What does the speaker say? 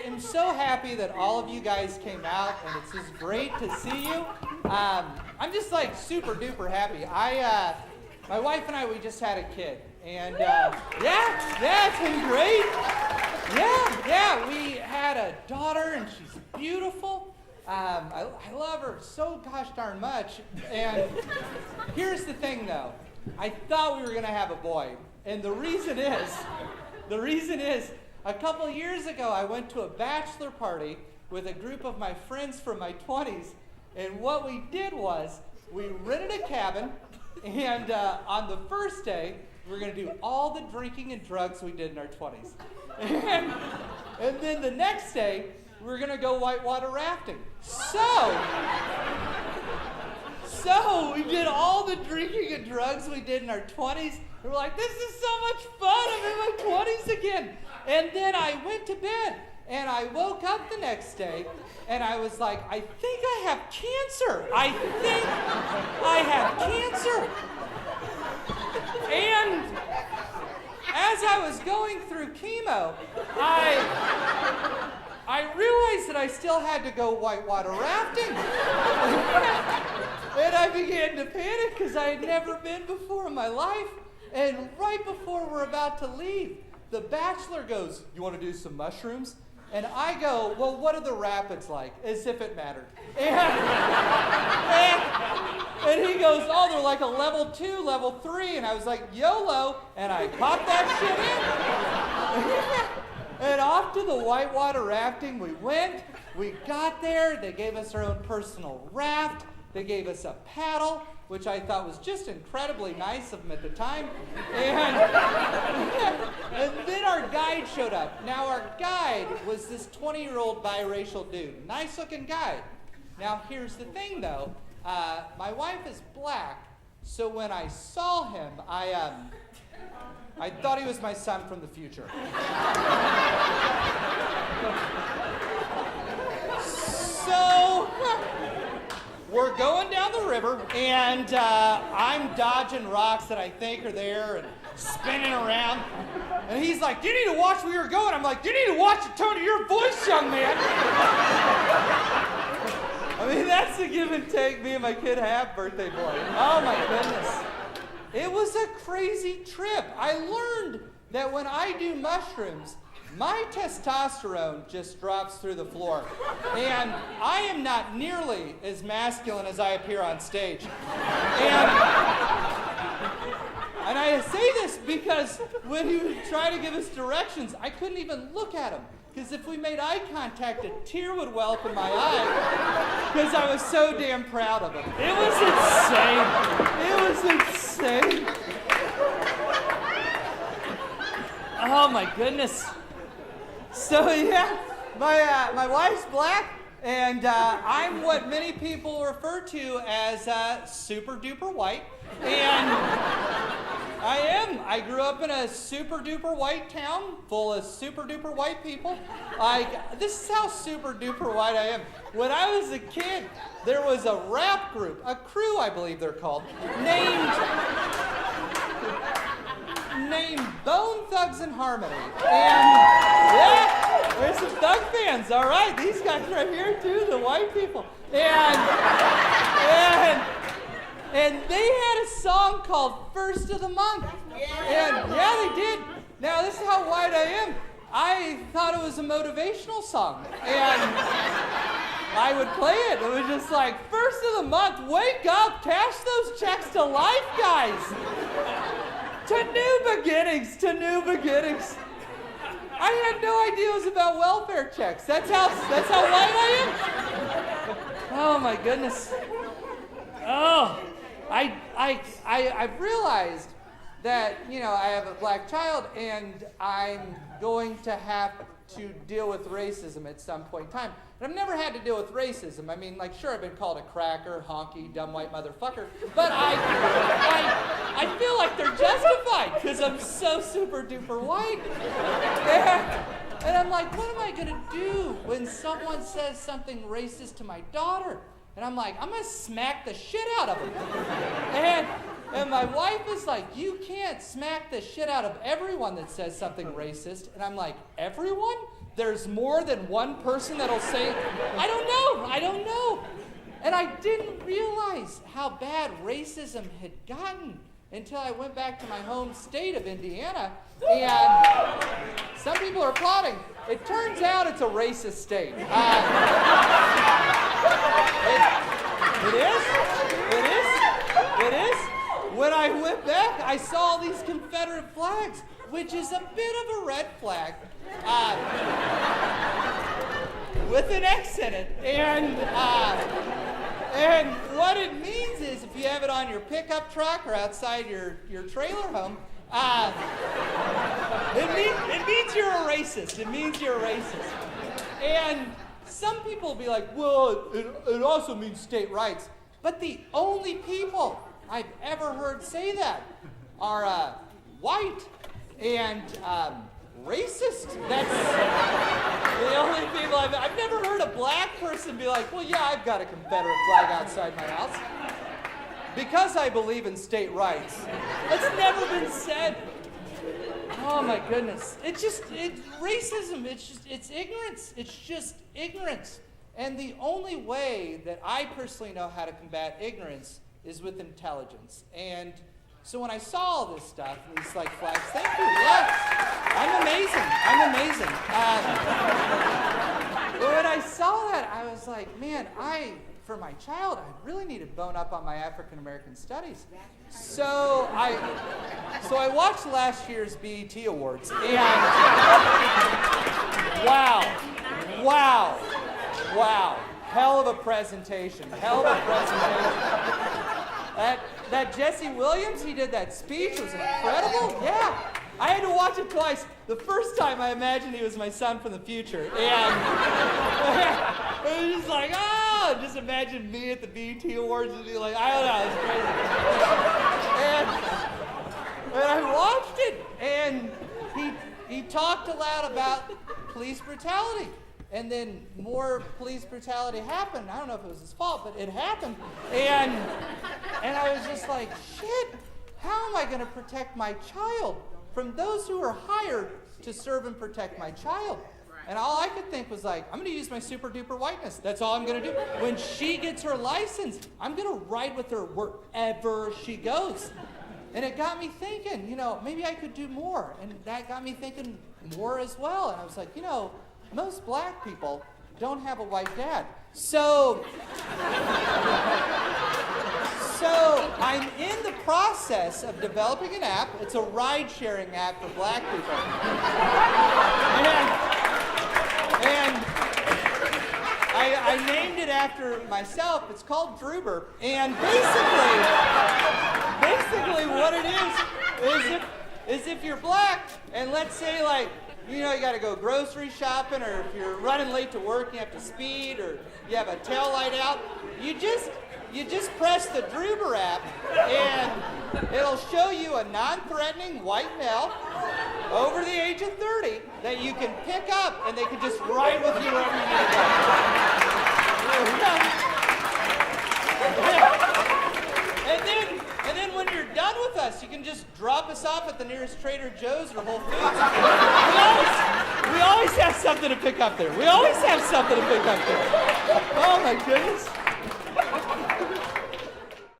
am so happy that all of you guys came out, and it's just great to see you. I'm just like super duper happy. My wife and I, we just had a kid, and yeah, it's been great. Yeah, we had a daughter, and she's beautiful. I love her so gosh darn much. And here's the thing, though. I thought we were gonna have a boy, and the reason is, a couple years ago, I went to a bachelor party with a group of my friends from my 20s, and what we did was, we rented a cabin, and on the first day, we were going to do all the drinking and drugs we did in our 20s. And then the next day, we were going to go whitewater rafting. So we did all the drinking and drugs we did in our 20s. We were like, this is so much fun. I'm in my 20s again. And then I went to bed, and I woke up the next day, and I was like, I think I have cancer. I think I have cancer. And as I was going through chemo, I realized that I still had to go whitewater rafting. And I began to panic because I had never been before in my life. And right before we're about to leave, the bachelor goes, you want to do some mushrooms? And I go, well, what are the rapids like? As if it mattered. And he goes, oh, they're like a level 2, level 3. And I was like, YOLO. And I popped that shit in. And off to the whitewater rafting we went. We got there. They gave us our own personal raft. They gave us a paddle, which I thought was just incredibly nice of them at the time. And then our guide showed up. Now, our guide was this 20-year-old biracial dude. Nice-looking guy. Now, here's the thing, though. My wife is black, so when I saw him, I thought he was my son from the future. So we're going down the river, and I'm dodging rocks that I think are there and spinning around. And he's like, you need to watch where you're going. I'm like, you need to watch the tone of your voice, young man. I mean, that's the give and take me and my kid have, birthday boy. Oh, my goodness. It was a crazy trip. I learned that when I do mushrooms, my testosterone just drops through the floor. And I am not nearly as masculine as I appear on stage. And I say this because when he would try to give us directions, I couldn't even look at him. Because if we made eye contact, a tear would well up in my eye because I was so damn proud of him. It was insane. Oh my goodness. So yeah, my wife's black, and I'm what many people refer to as super duper white. And I am. I grew up in a super duper white town full of super duper white people. This is how super duper white I am. When I was a kid, there was a rap group, a crew I believe they're called, named Bone Thugs and Harmony. And yeah, there's some Thug fans. All right, these guys right here too, the white people. And they had a song called First of the Month. And yeah, they did. Now, this is how white I am. I thought it was a motivational song. And I would play it. It was just like, first of the month, wake up, cash those checks to life, guys. To new beginnings. I had no idea it was about welfare checks. That's how white I am. Oh my goodness. Oh, I've realized that, you know, I have a black child and I'm going to have to deal with racism at some point in time. And I've never had to deal with racism. I mean, like, sure, I've been called a cracker, honky, dumb white motherfucker, but I feel like they're justified because I'm so super duper white. And I'm like, what am I gonna do when someone says something racist to my daughter? And I'm like, I'm gonna smack the shit out of him. And my wife is like, you can't smack the shit out of everyone that says something racist. And I'm like, everyone? there's more than one person that'll say, I don't know. And I didn't realize how bad racism had gotten until I went back to my home state of Indiana, and some people are applauding. It turns out it's a racist state. It is. When I went back, I saw all these Confederate flags, which is a bit of a red flag, with an X in it. And what it means is, if you have it on your pickup truck or outside your trailer home, it means you're a racist. It means you're a racist. And some people will be like, well, it also means state rights. But the only people I've ever heard say that are white and racist. That's the only people I've never heard a black person be like, well, yeah, I've got a Confederate flag outside my house because I believe in state rights. That's never been said. Oh my goodness. It's racism. It's ignorance. It's just ignorance. And the only way that I personally know how to combat ignorance is with intelligence. And so when I saw all this stuff, and these like flags, thank you, yes, I'm amazing. When I saw that, I was like, man, for my child, I really need to bone up on my African American studies. So I watched last year's BET Awards, and wow, hell of a presentation. That Jesse Williams, he did that speech, was incredible. Yeah, I had to watch it twice. The first time I imagined he was my son from the future, and it was just like, just imagine me at the BET Awards and be like, I don't know, it's crazy. And I watched it, and he talked aloud about police brutality. And then more police brutality happened. I don't know if it was his fault, but it happened. And I was just like, shit, how am I going to protect my child from those who are hired to serve and protect my child? And all I could think was like, I'm going to use my super duper whiteness. That's all I'm going to do. When she gets her license, I'm going to ride with her wherever she goes. And it got me thinking, maybe I could do more. And that got me thinking more as well. And I was like, most black people don't have a white dad. So I'm in the process of developing an app. It's a ride-sharing app for black people. And I named it after myself. It's called Droober. And basically what it is if you're black, and let's say you got to go grocery shopping, or if you're running late to work, you have to speed, or you have a tail light out, you just press the Droober app, and it'll show you a non-threatening white male over the age of 30 that you can pick up, and they can just ride with you wherever you need to go. And then when you're done with us, you can just drop us off at the nearest Trader Joe's or Whole Foods. We always have something to pick up there. Oh my goodness.